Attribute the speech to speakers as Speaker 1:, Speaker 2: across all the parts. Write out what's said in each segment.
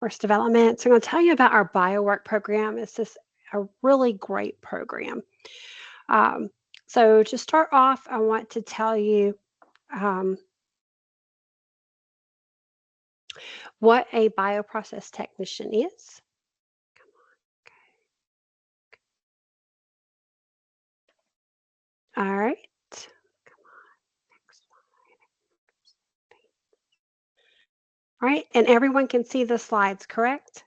Speaker 1: Course development. So I'm going to tell you about our BioWork program. It's this a really great program. Um, so to start off, I want to tell you um, what a bioprocess technician is. All right. All right. And everyone can see the slides, correct?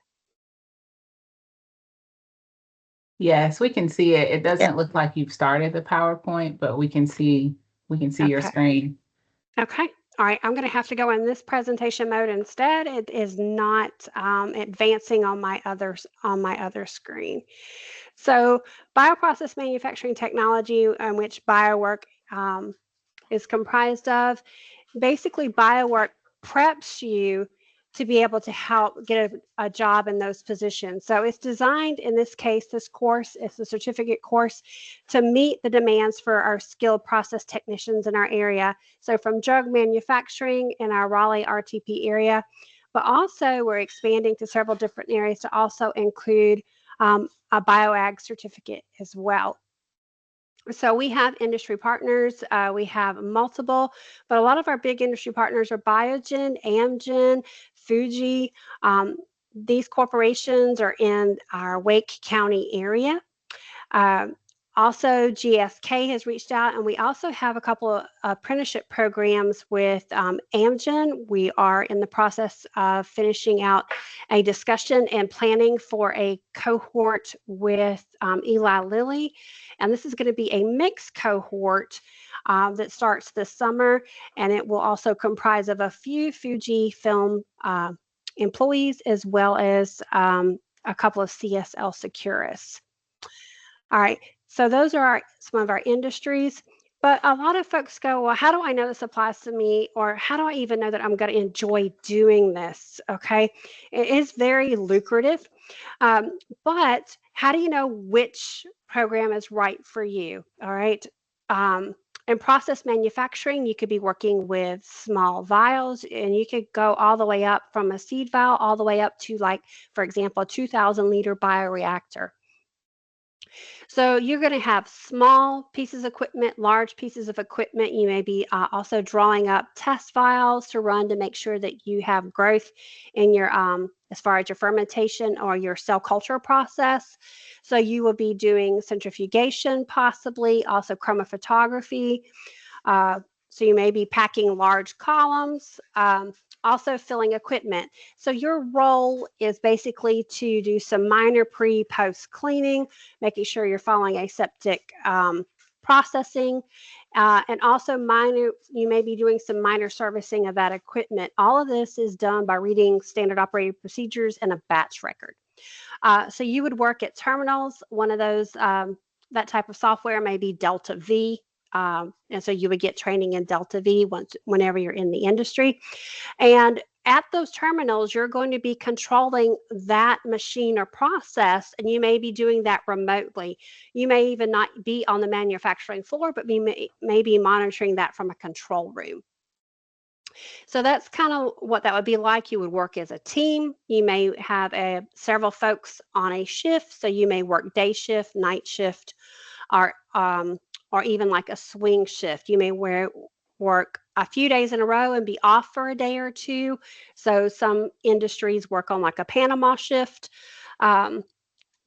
Speaker 2: Yes, we can see it. It doesn't look like you've started the PowerPoint, but we can see your
Speaker 1: Okay.
Speaker 2: screen.
Speaker 1: Okay. All right. I'm going to have to go in this presentation mode instead. It is not advancing on my other screen. So, bioprocess manufacturing technology, which BioWork is comprised of, basically BioWork preps you to be able to help get a job in those positions. So it's designed, in this case, this course is a certificate course to meet the demands for our skilled process technicians in our area. So from drug manufacturing in our Raleigh RTP area, but also we're expanding to several different areas to also include a bioag certificate as well. So we have industry partners. We have multiple, but a lot of our big industry partners are Biogen, Amgen, Fuji. Um, these corporations are in our Wake County area. Um, Also, GSK has reached out, and we also have a couple of apprenticeship programs with Amgen. We are in the process of finishing out a discussion and planning for a cohort with Eli Lilly, and this is going to be a mixed cohort that starts this summer, and it will also comprise of a few Fuji Film employees as well as a couple of CSL Securus. All right. So those are some of our industries. But a lot of folks go, well, how do I know this applies to me? Or how do I even know that I'm going to enjoy doing this? Okay. It is very lucrative. But how do you know which program is right for you? All right. Um, in process manufacturing, you could be working with small vials and you could go all the way up from a seed vial all the way up to, like, for example, a 2,000 liter bioreactor. So you're going to have small pieces of equipment, large pieces of equipment. You may be also drawing up test files to run to make sure that you have growth in your, as far as your fermentation or your cell culture process. So you will be doing centrifugation, possibly also chromatography. Uh, so you may be packing large columns, also filling equipment. So your role is basically to do some minor pre-post cleaning, making sure you're following aseptic processing, and also you may be doing some minor servicing of that equipment. All of this is done by reading standard operating procedures and a batch record. So you would work at terminals. One of those, that type of software may be Delta V. And so you would get training in Delta V whenever you're in the industry. And at those terminals, you're going to be controlling that machine or process, and you may be doing that remotely. You may even not be on the manufacturing floor, but may be monitoring that from a control room. So that's kind of what that would be like. You would work as a team. You may have several folks on a shift. So you may work day shift, night shift, or even like a swing shift. You may work a few days in a row and be off for a day or two. So some industries work on like a Panama shift. Um,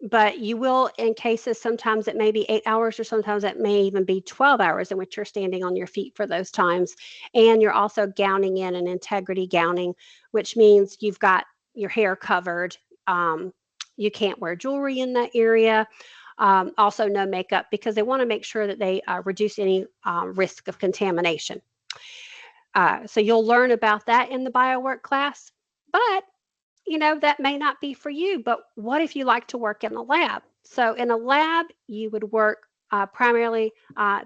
Speaker 1: but you will, in cases, sometimes it may be 8 hours, or sometimes it may even be 12 hours in which you're standing on your feet for those times. And you're also gowning in an integrity gowning, which means you've got your hair covered. You can't wear jewelry in that area. Also, no makeup, because they want to make sure that they reduce any risk of contamination. So you'll learn about that in the BioWork class. But that may not be for you, but what if you like to work in a lab? So in a lab, you would work primarily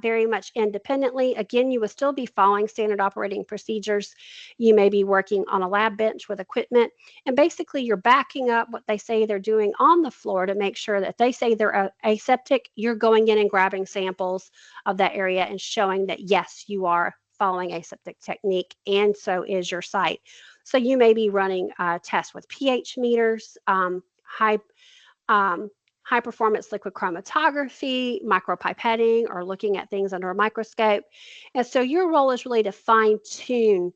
Speaker 1: very much independently. Again, you would still be following standard operating procedures. You may be working on a lab bench with equipment, and basically you're backing up what they say they're doing on the floor to make sure that if they say they're aseptic, you're going in and grabbing samples of that area and showing that, yes, you are following aseptic technique, and so is your site. So you may be running tests with pH meters, high um, high performance liquid chromatography, micropipetting, or looking at things under a microscope. And so your role is really to fine tune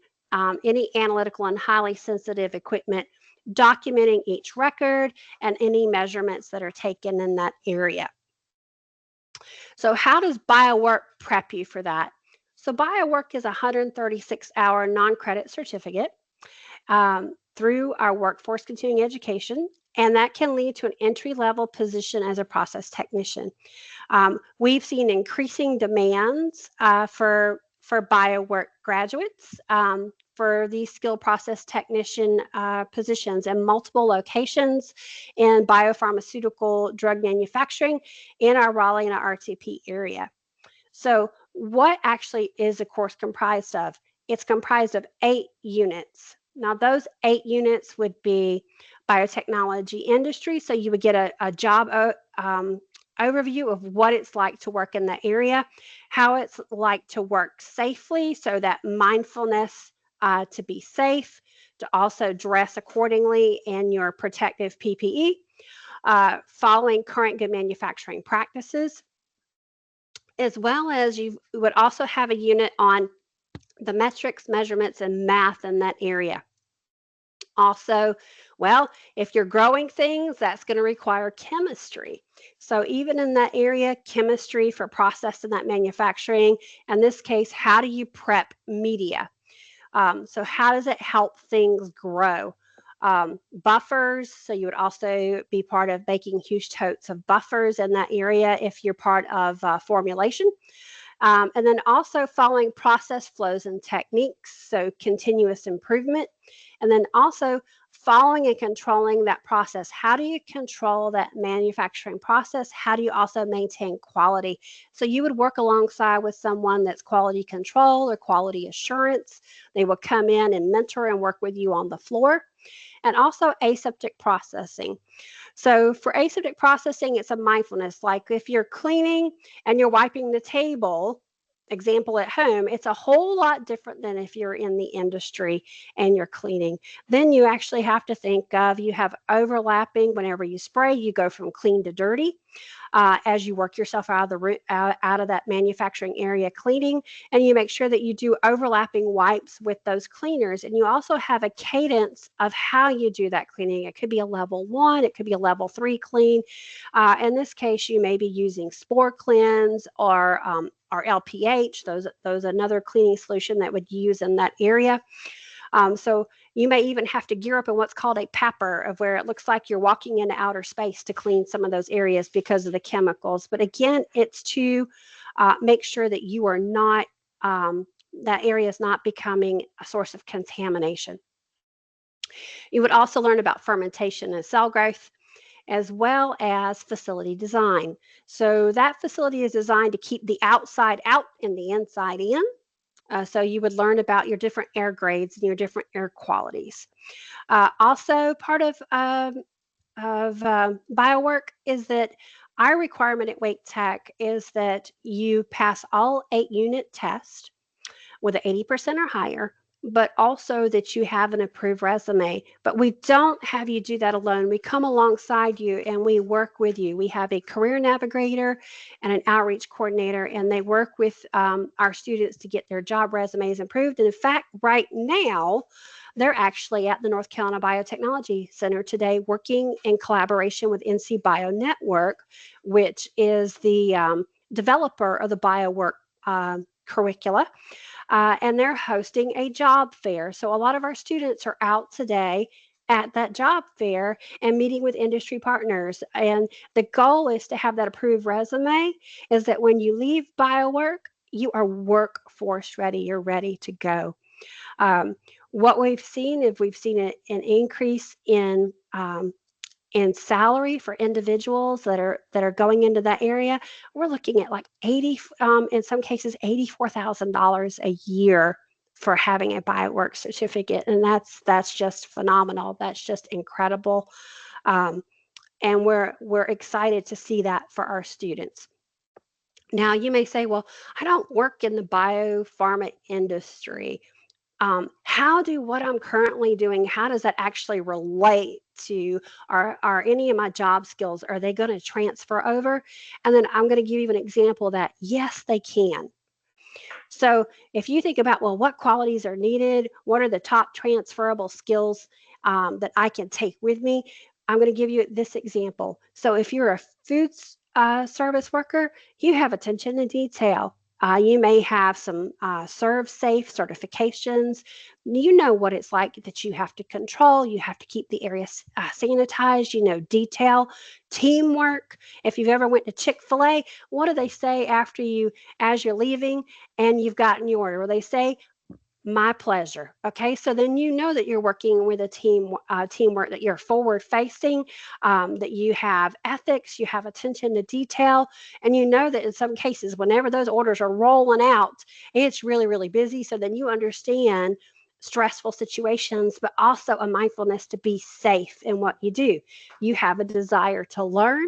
Speaker 1: any analytical and highly sensitive equipment, documenting each record and any measurements that are taken in that area. So, how does BioWork prep you for that? So, BioWork is a 136-hour non credit certificate through our workforce continuing education, and that can lead to an entry level position as a process technician. We've seen increasing demands for BioWork graduates for these skilled process technician positions in multiple locations in biopharmaceutical drug manufacturing in our Raleigh and our RTP area. So, what actually is a course comprised of? It's comprised of 8 units. Now, those 8 units would be biotechnology industry. So, you would get a job overview of what it's like to work in that area, how it's like to work safely, so that mindfulness to be safe, to also dress accordingly in your protective PPE, following current good manufacturing practices, as well as you would also have a unit on the metrics, measurements, and math in that area. Also, well, if you're growing things, that's going to require chemistry. So, even in that area, chemistry for processing that manufacturing. In this case, how do you prep media? So, how does it help things grow? Buffers. So, you would also be part of making huge totes of buffers in that area if you're part of formulation. And then also following process flows and techniques, so continuous improvement. And then also following and controlling that process. How do you control that manufacturing process? How do you also maintain quality? So you would work alongside with someone that's quality control or quality assurance. They will come in and mentor and work with you on the floor. And also aseptic processing. So for aseptic processing, it's a mindfulness. Like if you're cleaning and you're wiping the table, example at home, it's a whole lot different than if you're in the industry and you're cleaning. Then you actually have to think of you have overlapping whenever you spray, you go from clean to dirty. As you work yourself out of that manufacturing area cleaning, and you make sure that you do overlapping wipes with those cleaners, and you also have a cadence of how you do that cleaning. It could be a level 1, it could be a level 3 clean. In this case, you may be using spore cleanse or LPH. Those another cleaning solution that would use in that area. So you may even have to gear up in what's called a PAPR, of where it looks like you're walking into outer space to clean some of those areas because of the chemicals. But again, it's to make sure that you are not, that area is not becoming a source of contamination. You would also learn about fermentation and cell growth, as well as facility design. So that facility is designed to keep the outside out and the inside in. So you would learn about your different air grades and your different air qualities. Also, part of BioWork is that our requirement at Wake Tech is that you pass all 8 unit tests with an 80% or higher, but also that you have an approved resume. But we don't have you do that alone. We come alongside you and we work with you. We have a career navigator and an outreach coordinator, and they work with our students to get their job resumes improved. And in fact, right now, they're actually at the North Carolina Biotechnology Center today working in collaboration with NC Bio Network, which is the developer of the BioWork curricula, and they're hosting a job fair. So a lot of our students are out today at that job fair and meeting with industry partners. And the goal is to have that approved resume, is that when you leave BioWork, you are workforce ready. You're ready to go. Um, what we've seen is we've seen an increase in salary for individuals that are going into that area. We're looking at like 80, in some cases, $84,000 a year for having a BioWork certificate, and that's just phenomenal. That's just incredible, um, and we're excited to see that for our students. Now, you may say, "Well, I don't work in the biopharma industry." how do what I'm currently doing, how does that actually relate to, are any of my job skills, are they going to transfer over? And then I'm going to give you an example that yes, they can. So if you think about, well, what qualities are needed? What are the top transferable skills that I can take with me? I'm going to give you this example. So if you're a food service worker, you have attention to detail. You may have some serve safe certifications. You know what it's like that you have to control. You have to keep the area sanitized. You know, detail, teamwork. If you've ever went to Chick-fil-A, what do they say after you, as you're leaving and you've gotten your order? Well, they say, my pleasure. Okay, so then you know that you're working with a teamwork, that you're forward facing, that you have ethics, you have attention to detail, and you know that in some cases, whenever those orders are rolling out, it's really, really busy. So then you understand stressful situations, but also a mindfulness to be safe in what you do. You have a desire to learn.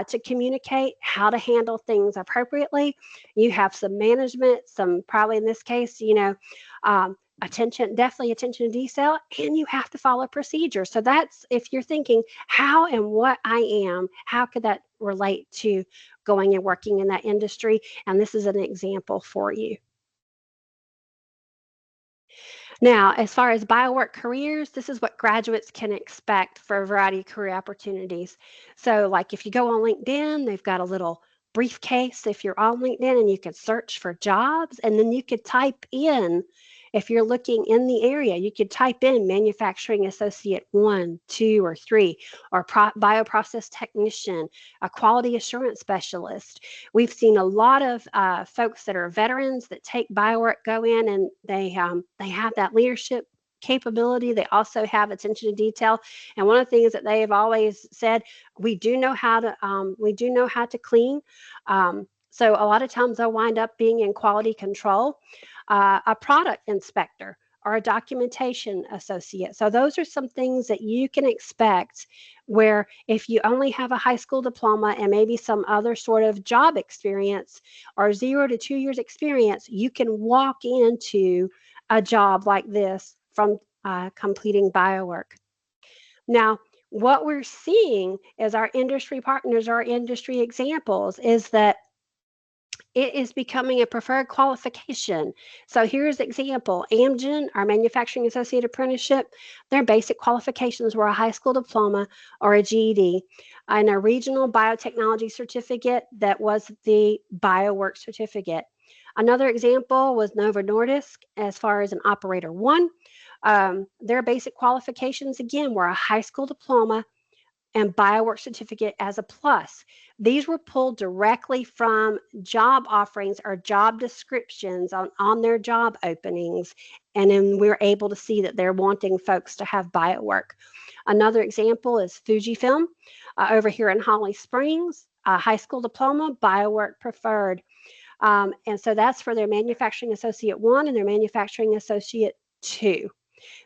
Speaker 1: To communicate how to handle things appropriately. You have some management, some probably in this case, attention, definitely attention to detail, and you have to follow procedures. So that's, if you're thinking how and what I am, how could that relate to going and working in that industry? And this is an example for you. Now, as far as BioWork careers, this is what graduates can expect for a variety of career opportunities. So, like if you go on LinkedIn, they've got a little briefcase if you're on LinkedIn, and you can search for jobs, and then you could type in, if you're looking in the area, you could type in manufacturing associate 1, 2, or 3, or bioprocess technician, a quality assurance specialist. We've seen a lot of folks that are veterans that take BioWork, go in, and they have that leadership capability. They also have attention to detail. And one of the things that they have always said, we do know how to clean. So a lot of times they'll wind up being in quality control, a product inspector, or a documentation associate. So those are some things that you can expect, where if you only have a high school diploma and maybe some other sort of job experience, or 0 to 2 years experience, you can walk into a job like this from completing BioWork. Now, what we're seeing as our industry partners, our industry examples, is that it is becoming a preferred qualification. So here's an example. Amgen, our manufacturing associate apprenticeship, their basic qualifications were a high school diploma or a GED, and a regional biotechnology certificate that was the BioWork certificate. Another example was Novo Nordisk, as far as an operator one. Their basic qualifications, again, were a high school diploma and BioWork certificate as a plus. These were pulled directly from job offerings or job descriptions on their job openings. And then we're able to see that they're wanting folks to have BioWork. Another example is Fujifilm over here in Holly Springs, a high school diploma, BioWork preferred. And so that's for their manufacturing associate 1 and their manufacturing associate 2.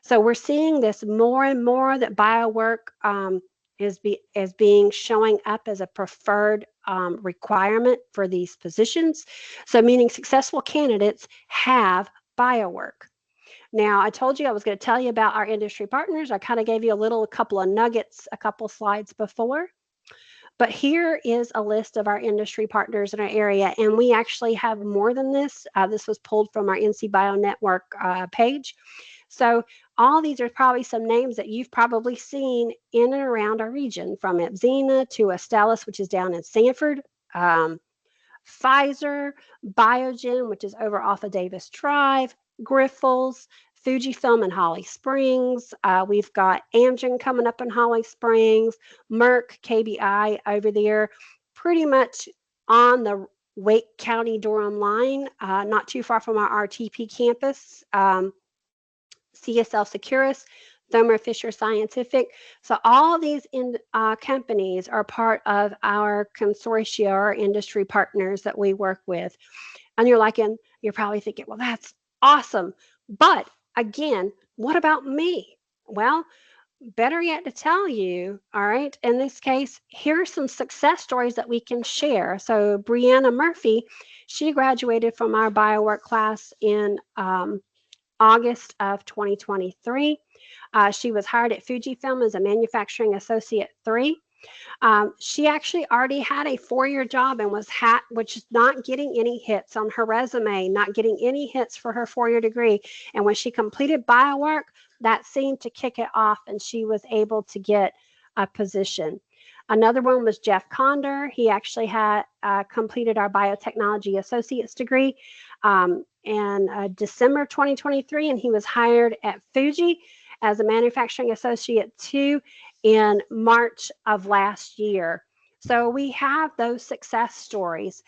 Speaker 1: So we're seeing this more and more, that BioWork is being showing up as a preferred requirement for these positions. So meaning successful candidates have BioWork. Now, I told you I was going to tell you about our industry partners. I kind of gave you a couple of nuggets a couple slides before. But here is a list of our industry partners in our area, and we actually have more than this. This was pulled from our NC Bio Network page. So all these are probably some names that you've probably seen in and around our region, from Epzena to Astellas, which is down in Sanford, Pfizer, Biogen, which is over off of Davis Drive, Grifols, Fujifilm in Holly Springs. We've got Amgen coming up in Holly Springs, Merck, KBI over there, pretty much on the Wake County Durham line, not too far from our RTP campus. CSL Securus, Thermo Fisher Scientific. So all these companies are part of our consortia, our industry partners that we work with. And you're probably thinking, well, that's awesome. But again, what about me? Well, better yet to tell you, all right, in this case, here are some success stories that we can share. So Brianna Murphy, she graduated from our BioWork class in August of 2023. She was hired at Fujifilm as a manufacturing associate 3. She actually already had a 4-year job and which is not getting any hits on her resume, not getting any hits for her 4-year degree. And when she completed BioWork, that seemed to kick it off, and she was able to get a position. Another one was Jeff Conder. He actually had completed our biotechnology associate's degree in December 2023, and he was hired at Fuji as a manufacturing associate 2 in March of last year. So we have those success stories.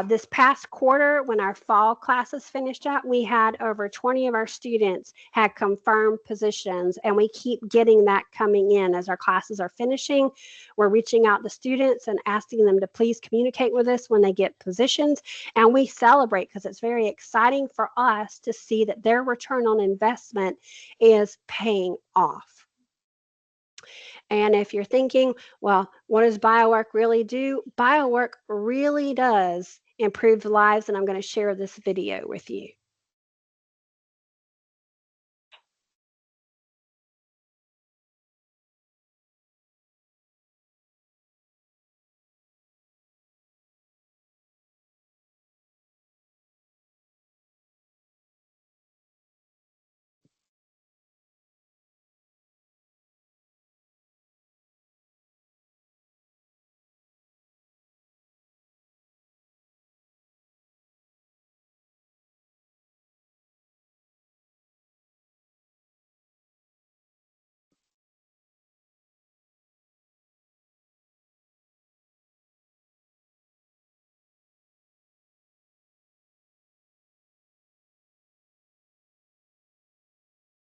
Speaker 1: This past quarter, when our fall classes finished up, we had over 20 of our students had confirmed positions, and we keep getting that coming in as our classes are finishing. We're reaching out to students and asking them to please communicate with us when they get positions, and we celebrate because it's very exciting for us to see that their return on investment is paying off. And if you're thinking, well, what does BioWork really do? BioWork really does improve lives, and I'm going to share this video with you.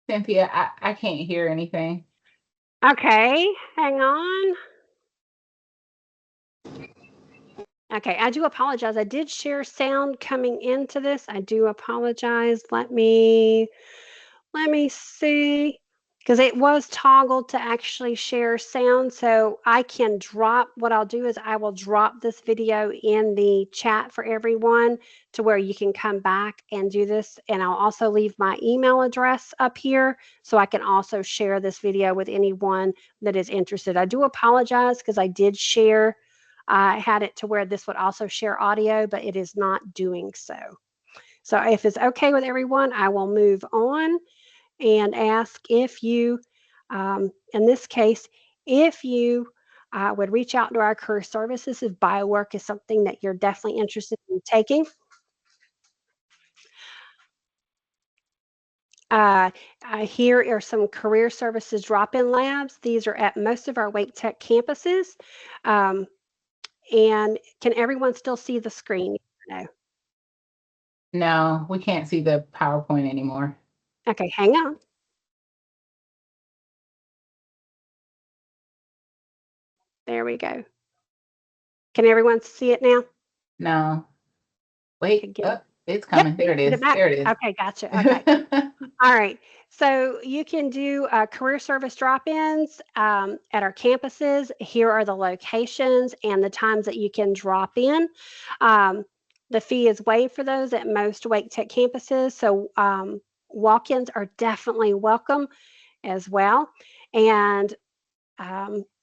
Speaker 2: Cynthia, I can't hear anything.
Speaker 1: Okay, hang on. Okay, I do apologize. I did share sound coming into this. I do apologize. Let me see, because it was toggled to actually share sound. So I can drop, what I'll do is I will drop this video in the chat for everyone to where you can come back and do this. And I'll also leave my email address up here so I can also share this video with anyone that is interested. I do apologize because I did share, I had it to where this would also share audio, but it is not doing so. So if it's okay with everyone, I will move on and ask if you, in this case, if you would reach out to our career services if BioWork is something that you're definitely interested in taking. Uh, Here are some career services drop-in labs. These are at most of our Wake Tech campuses. Um, and can everyone still see the screen? No.
Speaker 2: No, we can't see the PowerPoint anymore.
Speaker 1: Okay, hang on. There we go. Can everyone see it now?
Speaker 2: No.
Speaker 1: Okay,
Speaker 2: Wait,
Speaker 1: get it.
Speaker 2: oh, it's
Speaker 1: Yep,
Speaker 2: coming. There it
Speaker 1: get it
Speaker 2: is.
Speaker 1: back.
Speaker 2: There it
Speaker 1: Okay, gotcha. Okay.
Speaker 2: is.
Speaker 1: All right. So you can do career service drop-ins at our campuses. Here are the locations and the times that you can drop in. Um, the fee is waived for those at most Wake Tech campuses. So walk-ins are definitely welcome as well. And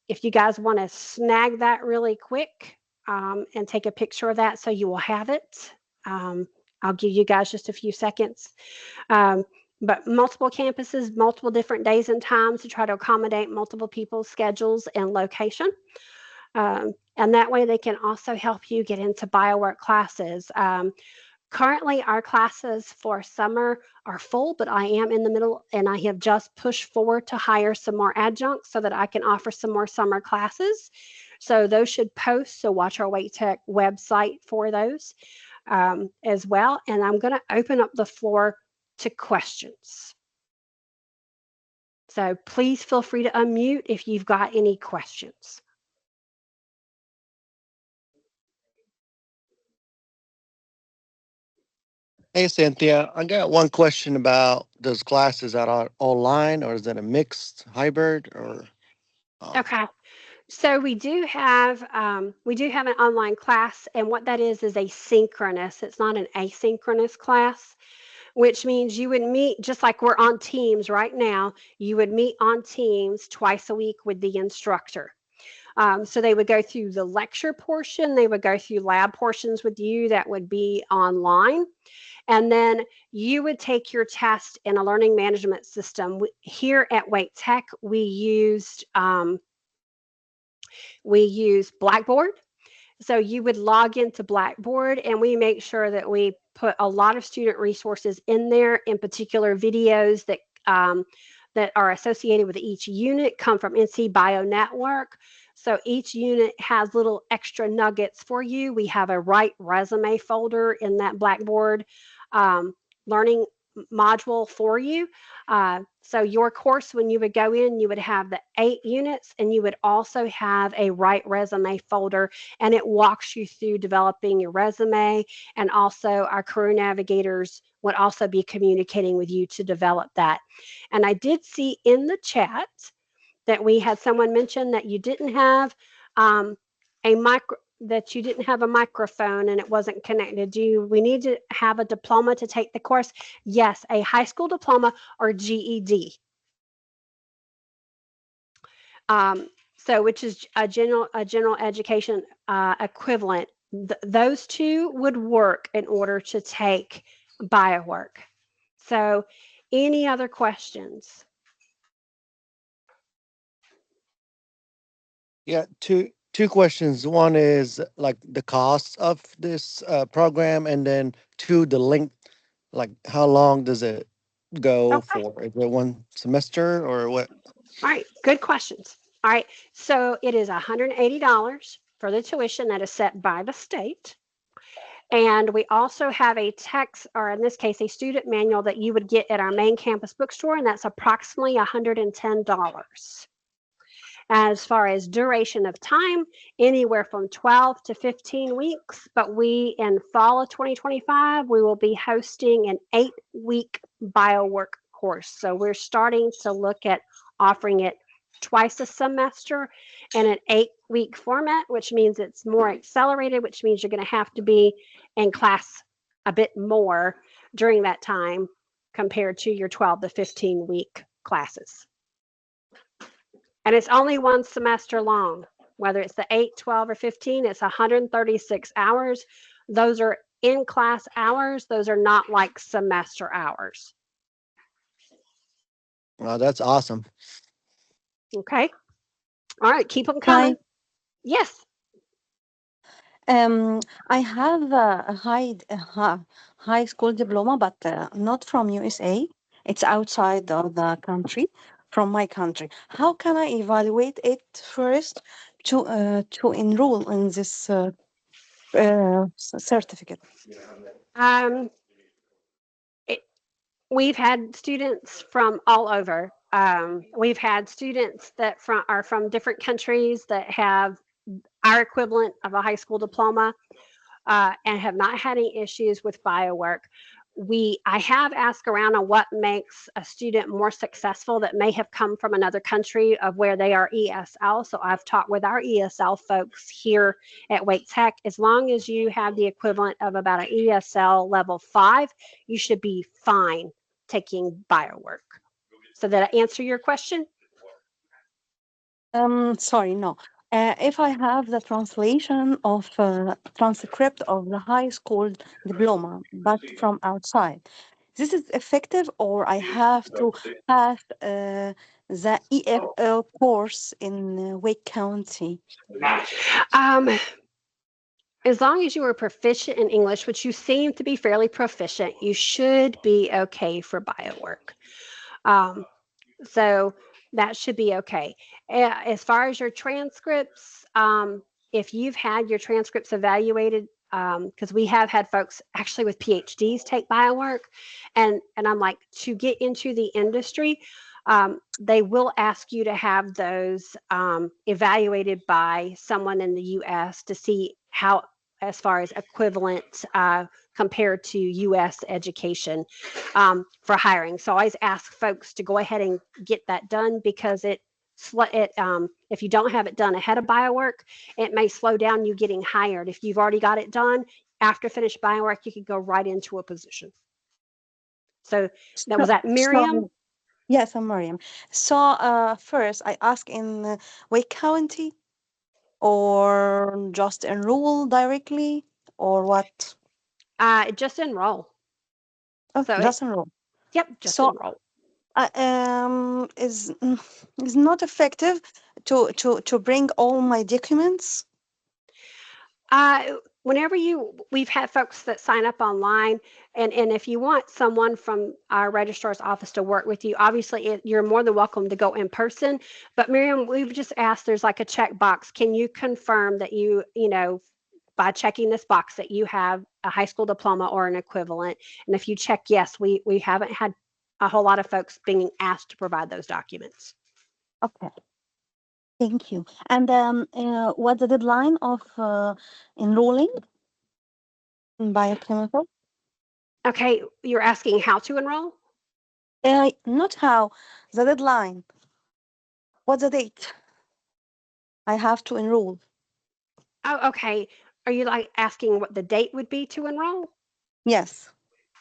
Speaker 1: if you guys want to snag that really quick and take a picture of that so you will have it, I'll give you guys just a few seconds. Um, but multiple campuses, multiple different days and times to try to accommodate multiple people's schedules and location. And that way they can also help you get into BioWork classes. Currently, our classes for summer are full, but I am in the middle and I have just pushed forward to hire some more adjuncts so that I can offer some more summer classes. So those should post. So watch our Wake Tech website for those as well. And I'm going to open up the floor to questions. So please feel free to unmute if you've got any questions.
Speaker 3: Hey, Cynthia, I got one question about those classes that are online, or is it a mixed hybrid, or? Um,
Speaker 1: Okay. So we do have an online class, and what that is asynchronous. It's not an asynchronous class. which means you would meet just like we're on Teams right now. You would meet on Teams twice a week with the instructor. So they would go through the lecture portion, they would go through lab portions with you that would be online. And then you would take your test in a learning management system. Here at Wake Tech, we use Blackboard. So you would log into Blackboard, and we make sure that we put a lot of student resources in there, in particular videos that are associated with each unit come from NC Bio Network. So each unit has little extra nuggets for you. We have a Write Resume folder in that Blackboard learning module for you. So your course, when you would go in, you would have the 8 units, and you would also have a Write Resume folder, and it walks you through developing your resume. And also our career navigators would also be communicating with you to develop that. And I did see in the chat that we had someone mention that you didn't have a micro that you didn't have a microphone and it wasn't connected. Do we need to have a diploma to take the course? Yes, a high school diploma or GED. So which is a general education equivalent. Those two would work in order to take BioWork. So any other questions?
Speaker 3: Yeah, two questions. One is like the cost of this program, and then two, the length. Like, how long does it go
Speaker 1: Okay.
Speaker 3: for? Is it one semester or what?
Speaker 1: All right. Good questions. All right. So it is $180 for the tuition that is set by the state. And we also have a text, or in this case, a student manual that you would get at our main campus bookstore, and that's approximately $110. As far as duration of time, anywhere from 12 to 15 weeks. But we, in fall of 2025, we will be hosting an 8-week BioWork course. So we're starting to look at offering it twice a semester in an 8-week format, which means it's more accelerated, which means you're going to have to be in class a bit more during that time compared to your 12 to 15-week classes. And it's only one semester long. Whether it's the 8, 12, or 15, it's 136 hours. Those are in class hours. Those are not like semester hours.
Speaker 3: Oh, that's awesome.
Speaker 1: Okay. All right. Keep them
Speaker 4: Hi.
Speaker 1: coming. Yes.
Speaker 4: I have a high school diploma, but not from USA. It's outside of the country, from my country. How can I evaluate it first to enroll in this certificate?
Speaker 1: Um, it, we've had students from all over. We've had students that are from different countries that have our equivalent of a high school diploma. And have not had any issues with BioWork. I have asked around on what makes a student more successful that may have come from another country of where they are ESL. So I've talked with our ESL folks here at Wake Tech. As long as you have the equivalent of about an ESL level 5, you should be fine taking BioWork. So did I answer your question?
Speaker 4: Sorry, no. If I have the translation of transcript of the high school diploma, but from outside, this is effective, or I have to pass the EFL course in Wake County?
Speaker 1: Um, as long as you are proficient in English, which you seem to be fairly proficient, you should be okay for BioWork. Um, so that should be okay. As far as your transcripts, if you've had your transcripts evaluated, because we have had folks actually with PhDs take BioWork, and I'm like, to get into the industry, they will ask you to have those evaluated by someone in the U.S. to see how, as far as equivalent compared to U.S. education for hiring. So I always ask folks to go ahead and get that done because if you don't have it done ahead of BioWork, it may slow down you getting hired. If you've already got it done after finished BioWork, you could go right into a position. So that
Speaker 4: So,
Speaker 1: was that Miriam.
Speaker 4: so yes, I'm Mariam. So, first, I ask in Wake County or just enroll directly or what?
Speaker 1: Just enroll.
Speaker 4: Oh,
Speaker 1: So
Speaker 4: just enroll.
Speaker 1: yep, just
Speaker 4: So,
Speaker 1: enroll.
Speaker 4: is not effective to bring all my documents.
Speaker 1: Whenever we've had folks that sign up online, and if you want someone from our registrar's office to work with you, obviously you're more than welcome to go in person. But Miriam, we've just asked, there's like a check box. Can you confirm that by checking this box that you have a high school diploma or an equivalent? And if you check yes, we haven't had a whole lot of folks being asked to provide those documents.
Speaker 4: Okay, thank you. And what's the deadline of enrolling in biochemical?
Speaker 1: Okay, you're asking how to enroll?
Speaker 4: Not how, the deadline. What's the date I have to enroll?
Speaker 1: Oh, okay. Are you like asking what the date would be to enroll?
Speaker 4: Yes.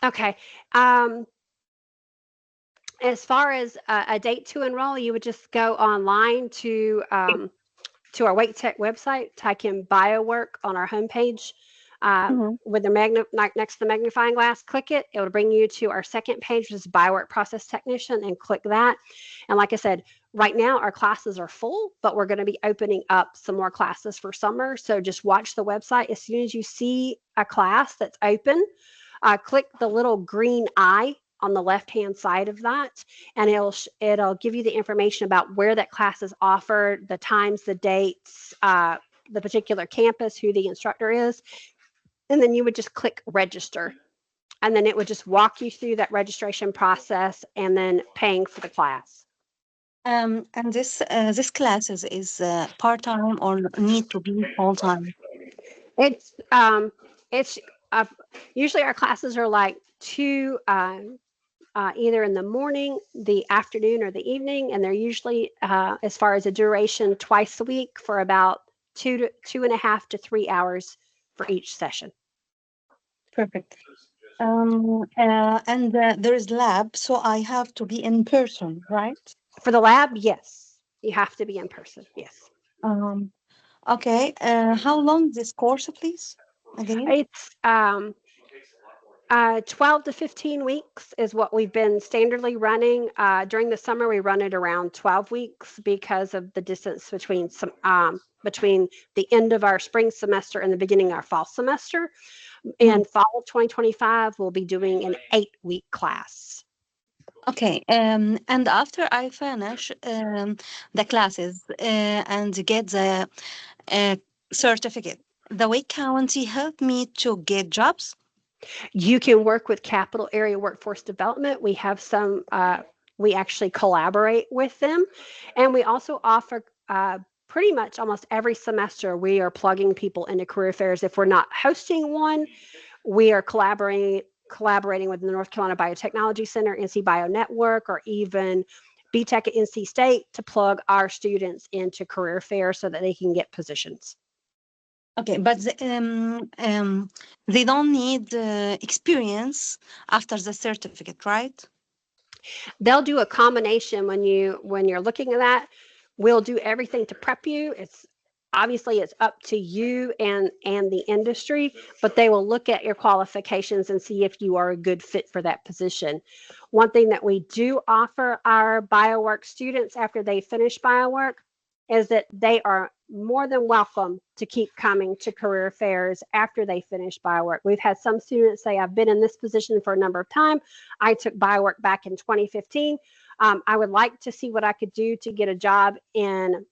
Speaker 1: Okay. As far as a date to enroll, you would just go online to our Wake Tech website, type in BioWork on our homepage
Speaker 4: Mhm.
Speaker 1: with the next to the magnifying glass, click it. It will bring you to our second page, which is BioWork Process Technician, and click that. And like I said, right now our classes are full, but we're going to be opening up some more classes for summer. So just watch the website. As soon as you see a class that's open, click the little green eye on the left hand side of that, and it'll give you the information about where that class is offered, the times, the dates, the particular campus, who the instructor is, and then you would just click register, and then it would just walk you through that registration process and then paying for the class.
Speaker 4: And this classes is part time or need to be full time?
Speaker 1: It's um it's uh, usually our classes are like two either in the morning, the afternoon, or the evening, and they're usually, as far as a duration, twice a week for about 2.5 to 3 hours for each session.
Speaker 4: Perfect. And there is lab, so I have to be in person, right?
Speaker 1: For the lab, yes, you have to be in person. Yes,
Speaker 4: Um, okay. How long this course, please? Again?
Speaker 1: it's 12 to 15 weeks is what we've been standardly running. During the summer, we run it around 12 weeks because of the distance between the end of our spring semester and the beginning of our fall semester. In
Speaker 4: Mhm.
Speaker 1: fall of 2025, we'll be doing an 8-week class.
Speaker 4: Okay. And after I finish the classes and get the uh, certificate, the Wake County helped me to get jobs.
Speaker 1: You can work with Capital Area Workforce Development. We have we actually collaborate with them. And we also offer pretty much almost every semester, we are plugging people into career fairs. If we're not hosting one, we are collaborating with the North Carolina Biotechnology Center, NC Bio Network, or even BTech at NC State to plug our students into career fairs so that they can get positions.
Speaker 4: Okay, but they don't need experience after the certificate, right?
Speaker 1: They'll do a combination when you're looking at that. We'll do everything to prep you. It's up to you and the industry, but they will look at your qualifications and see if you are a good fit for that position. One thing that we do offer our BioWork students after they finish BioWork is that they are more than welcome to keep coming to career fairs after they finish BioWork. We've had some students say, I've been in this position for a number of time. I took BioWork back in 2015. I would like to see what I could do to get a job in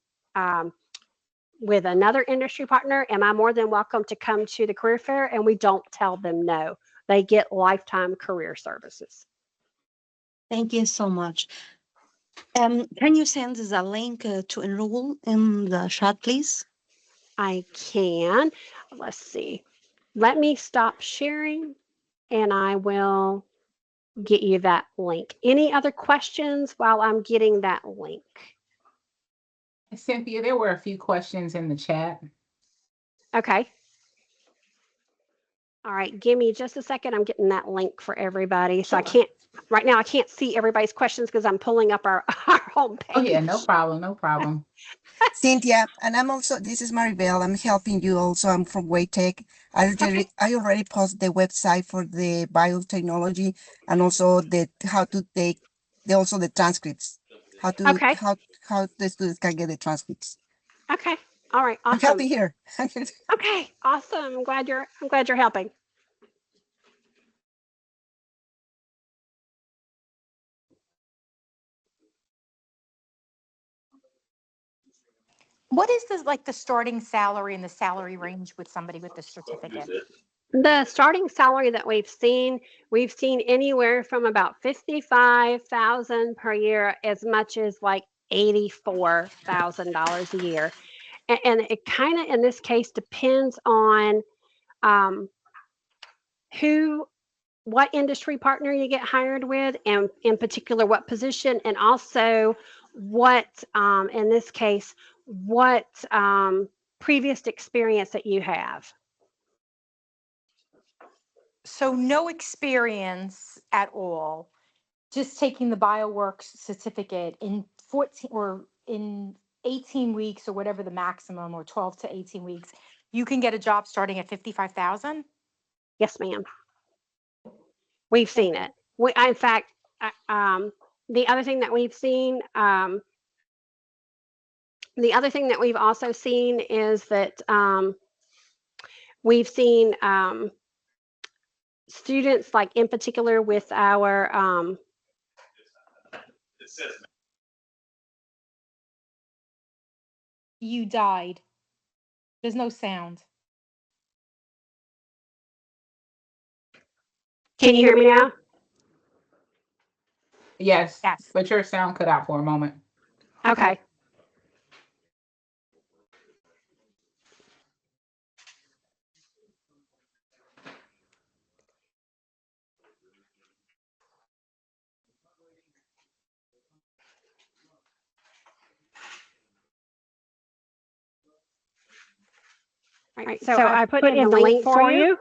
Speaker 1: with another industry partner. Am I more than welcome to come to the career fair? And we don't tell them no. They get lifetime career services.
Speaker 4: Thank you so much. Can you send the link to enroll in the chat, please?
Speaker 1: I can. Let's see. Let me stop sharing and I will get you that link. Any other questions while I'm getting that link?
Speaker 2: Cynthia, there were a few questions in the chat.
Speaker 1: Okay. All right, give me just a second. I'm getting that link for everybody. So I can't, right now, I can't see everybody's questions because I'm pulling up our, our homepage.
Speaker 2: Oh yeah, no problem, no problem.
Speaker 5: Cynthia, and I'm also, this is Maribel. I'm helping you also. I'm from Waytech.
Speaker 1: Okay.
Speaker 5: I already posted the website for the biotechnology and also the how to take also the transcripts. How to
Speaker 1: Okay.
Speaker 5: how the students can get the transcripts.
Speaker 1: Okay. All right.
Speaker 5: I'm
Speaker 1: Awesome.
Speaker 5: helping here.
Speaker 1: Okay. Awesome. I'm glad you're helping.
Speaker 6: What is the starting salary and the salary range with somebody with the certificate?
Speaker 1: The starting salary that we've seen anywhere from about 55,000 per year, as much as like $84,000 a year. And it kind of, in this case, depends on um, who, what industry partner you get hired with, and in particular, what position, and also what, in this case, what previous experience that you have.
Speaker 6: So no experience at all, just taking the BioWork certificate in 14 or in 18 weeks or whatever the maximum, or 12 to 18 weeks, you can get a job starting at 55,000.
Speaker 1: Yes, ma'am. We've seen it. In fact, the other thing that we've seen, the other thing that we've also seen is that we've seen students, like in particular with our
Speaker 6: You died. There's no sound.
Speaker 1: can you hear me now?
Speaker 2: Yes,
Speaker 6: Yes.
Speaker 2: but your sound cut out for a moment.
Speaker 1: Okay. All right, so I put in the link for you.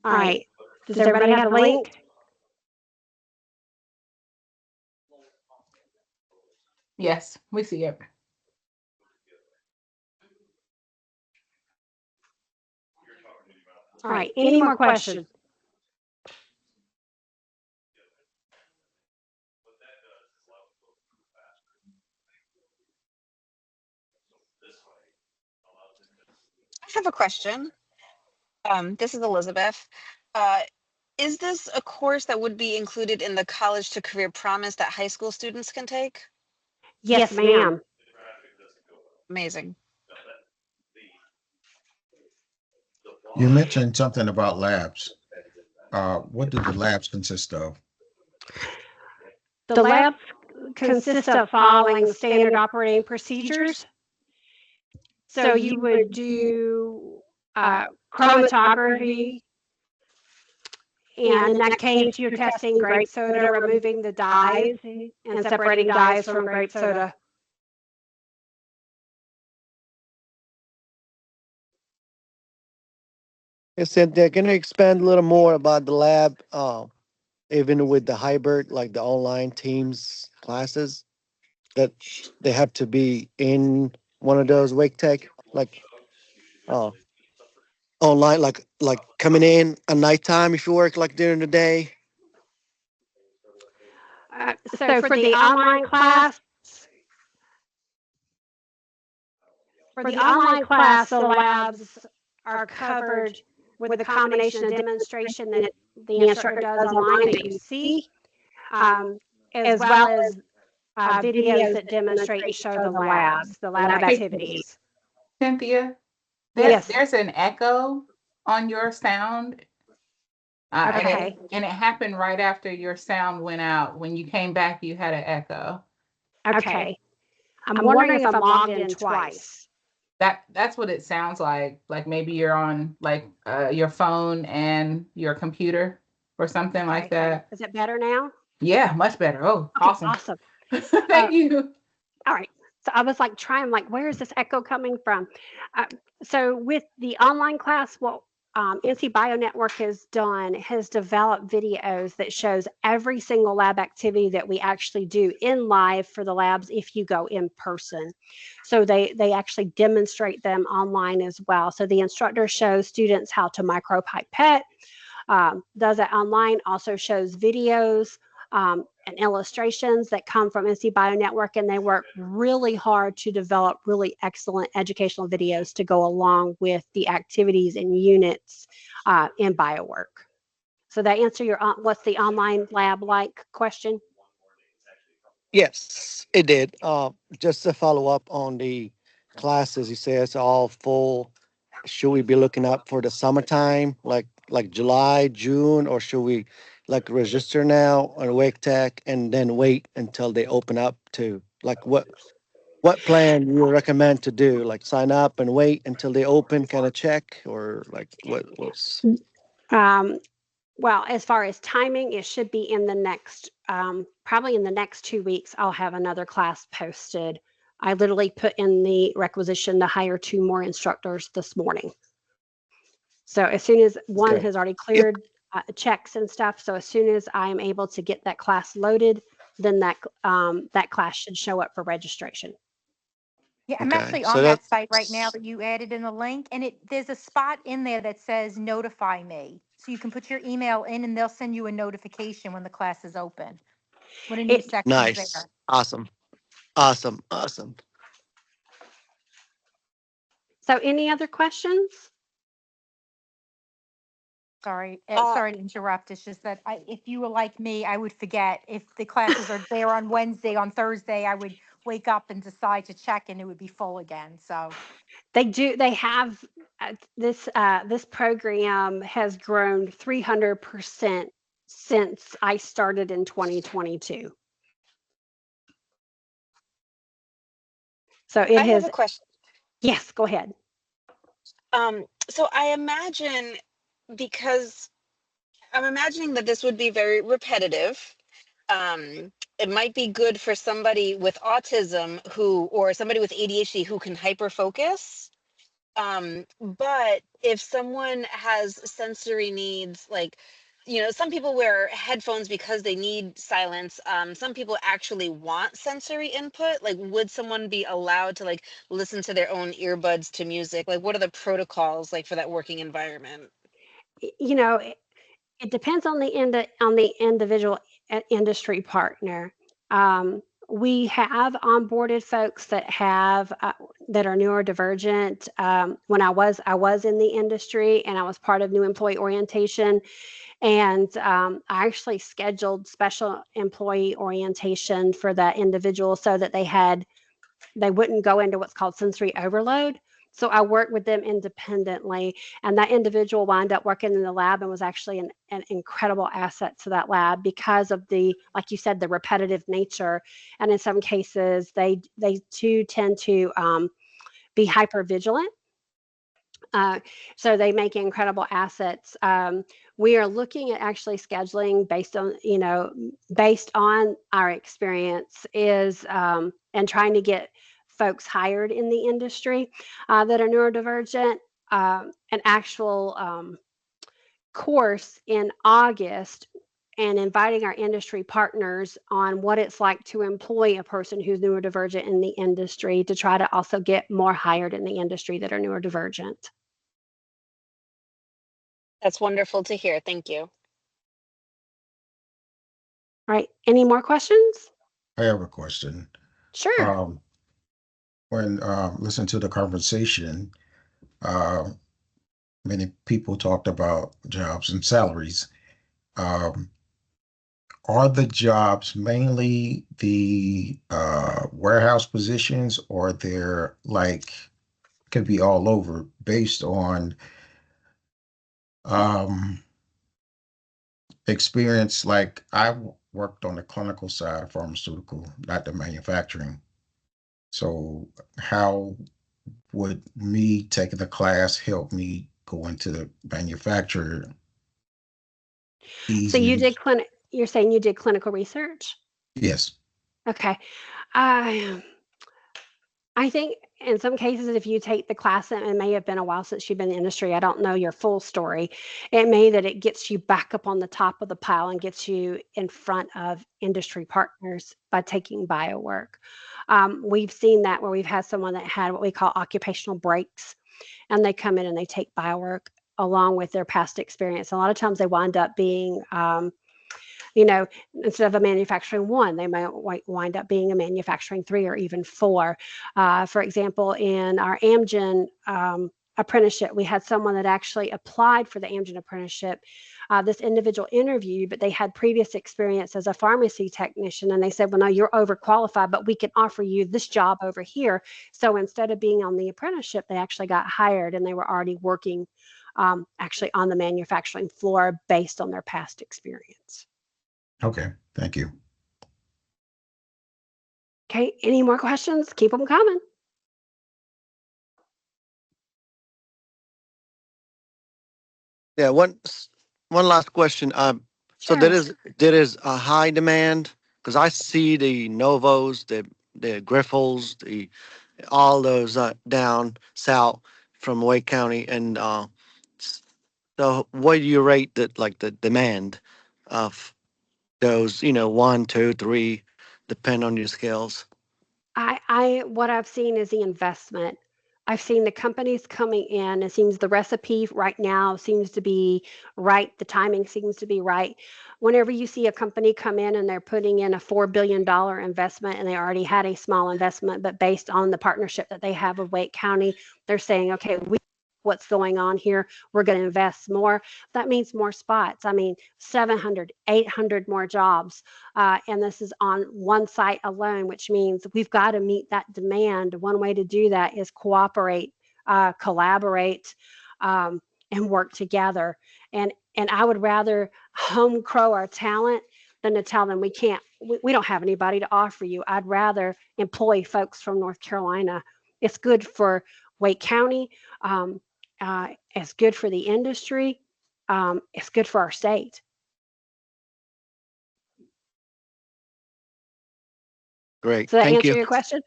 Speaker 1: All right. Does everybody have the link?
Speaker 2: Yes, we see it.
Speaker 1: All right. Any more questions?
Speaker 7: I have a question. This is Elizabeth. Uh, is this a course that would be included in the College to Career Promise that high school students can take?
Speaker 1: Yes, ma'am.
Speaker 7: Amazing.
Speaker 8: You mentioned something about labs. What do the labs consist of?
Speaker 1: The labs consist of following standard operating procedures. So you would do chromatography, and in that case, you're testing grape soda, removing the dyes and separating dyes from grape soda.
Speaker 3: Hey, Cynthia, can you expand a little more about the lab, even with the hybrid, like the online teams classes, that they have to be in one of those Wake Tech, like uh, online, like coming in at nighttime if you work like during the day?
Speaker 1: So for the online class, the labs are covered with a combination of demonstration that the instructor does online that you see, as well as videos that demonstrate and show the labs, the lab
Speaker 2: Hey,
Speaker 1: activities.
Speaker 2: Cynthia,
Speaker 1: Yes.
Speaker 2: there's an echo on your sound.
Speaker 1: Okay.
Speaker 2: And it happened right after your sound went out. When you came back, you had an echo.
Speaker 1: Okay. I'm wondering if I'm logged in twice.
Speaker 2: That's what it sounds like. Like maybe you're on like your phone and your computer or something like
Speaker 1: Okay.
Speaker 2: that.
Speaker 1: Is it better now?
Speaker 2: Yeah, much better. Oh,
Speaker 1: Okay,
Speaker 2: awesome.
Speaker 1: awesome.
Speaker 2: Thank you.
Speaker 1: All right. So I was like trying, like, where is this echo coming from? Uh, so with the online class, what NC Bio Network has developed videos that shows every single lab activity that we actually do in live for the labs if you go in person. So they actually demonstrate them online as well. So the instructor shows students how to micropipette, does it online, also shows videos and illustrations that come from NC Bio Network, and they work really hard to develop really excellent educational videos to go along with the activities and units in BioWork. So that answer your what's the online lab like question?
Speaker 3: Yes, it did. Just to follow up on the classes, you say it's all full. Should we be looking up for the summertime, like July, June, or should we like register now on Wake Tech and then wait until they open up to like what plan you recommend to do? Like sign up and wait until they open, kind of check, or like what's
Speaker 1: Um, well, as far as timing, it should be in the next, probably in the next 2 weeks, I'll have another class posted. I literally put in the requisition to hire 2 more instructors this morning. So as soon as one
Speaker 3: okay?
Speaker 1: has already
Speaker 3: Yep.
Speaker 1: cleared checks and stuff, so as soon as I am able to get that class loaded, then that class should show up for registration.
Speaker 6: Yeah, I'm
Speaker 3: Okay.
Speaker 6: actually
Speaker 3: So
Speaker 6: on that
Speaker 3: that
Speaker 6: site right now that you added in the link, and there's a spot in there that says notify me. So you can put your email in and they'll send you a notification when the class is open, when a new
Speaker 1: It
Speaker 6: section's
Speaker 3: nice.
Speaker 6: there.
Speaker 3: Awesome. Awesome. Awesome.
Speaker 1: so any other questions?
Speaker 6: Sorry,
Speaker 7: Uh,
Speaker 6: sorry to interrupt. It's just that if you were like me, I would forget. If the classes are there on Wednesday, on Thursday, I would wake up and decide to check and it would be full again. So,
Speaker 1: They have this program has grown 300% since I started in 2022. So it
Speaker 7: I have
Speaker 1: has.
Speaker 7: a question.
Speaker 1: Yes, go ahead.
Speaker 7: So I imagine, because I'm imagining that this would be very repetitive. It might be good for somebody with autism or somebody with ADHD who can hyper focus. But if someone has sensory needs, like, some people wear headphones because they need silence. Some people actually want sensory input. Like, would someone be allowed to like listen to their own earbuds to music? Like, what are the protocols like for that working environment?
Speaker 1: You know, it depends on the individual industry partner. We have onboarded folks that are neurodivergent. When I was in the industry and I was part of new employee orientation, and I actually scheduled special employee orientation for that individual so that they wouldn't go into what's called sensory overload. So I worked with them independently, and that individual wound up working in the lab and was actually an incredible asset to that lab because of like you said, the repetitive nature. And in some cases, they too tend to be hyper vigilant. Uh, so they make incredible assets. We are looking at actually scheduling based on our experience and trying to get folks hired in the industry that are neurodivergent. An actual course in August and inviting our industry partners on what it's like to employ a person who's neurodivergent in the industry to try to also get more hired in the industry that are neurodivergent.
Speaker 7: That's wonderful to hear. Thank you.
Speaker 1: Right. Any more questions?
Speaker 8: I have a question.
Speaker 1: Sure.
Speaker 8: Um, when listening to the conversation, uh, many people talked about jobs and salaries. Um, are the jobs mainly the warehouse positions, or they're like could be all over based on um, experience? Like worked on the clinical side of pharmaceutical, not the manufacturing. So how would me taking the class help me go into the manufacturer
Speaker 1: So you
Speaker 8: easily?
Speaker 1: did clinic. You're saying you did clinical research?
Speaker 8: Yes.
Speaker 1: Okay. I I think in some cases, if you take the class, and it may have been a while since you've been in the industry, I don't know your full story. It may that it gets you back up on the top of the pile and gets you in front of industry partners by taking BioWork. We've seen that where we've had someone that had what we call occupational breaks, and they come in and they take BioWork along with their past experience. A lot of times they wind up being you know, instead of a manufacturing one, they might wind up being a manufacturing three or even four. For example, in our Amgen apprenticeship, we had someone that actually applied for the Amgen apprenticeship. This individual interviewed, but they had previous experience as a pharmacy technician. And they said, well, no, you're overqualified, but we can offer you this job over here. So instead of being on the apprenticeship, they actually got hired and they were already working actually on the manufacturing floor based on their past experience.
Speaker 8: Okay. Thank you.
Speaker 1: Okay, any more questions? Keep them coming.
Speaker 3: Yeah, one last question. So
Speaker 1: Sure.
Speaker 3: there is a high demand because I see the Novos, the Griffles, the all those down south from Wake County, and s- so what do you rate that like the demand of those? You know, one, two, three, depend on your skills.
Speaker 1: What I've seen is the investment. I've seen the companies coming in. It seems the recipe right now seems to be right. The timing seems to be right. Whenever you see a company come in and they're putting in a $4 billion investment and they already had a small investment, but based on the partnership that they have with Wake County, they're saying, okay, we what's going on here. We're going to invest more. That means more spots. I mean, 700, 800 more jobs. And this is on one site alone, which means we've got to meet that demand. One way to do that is cooperate, collaborate, and work together. And I would rather home crow our talent than to tell them we don't have anybody to offer you. I'd rather employ folks from North Carolina. It's good for Wake County. Um, it's good for the industry. It's good for our state.
Speaker 3: Great,
Speaker 1: Does that
Speaker 3: thank
Speaker 1: answer
Speaker 3: you.
Speaker 1: your question?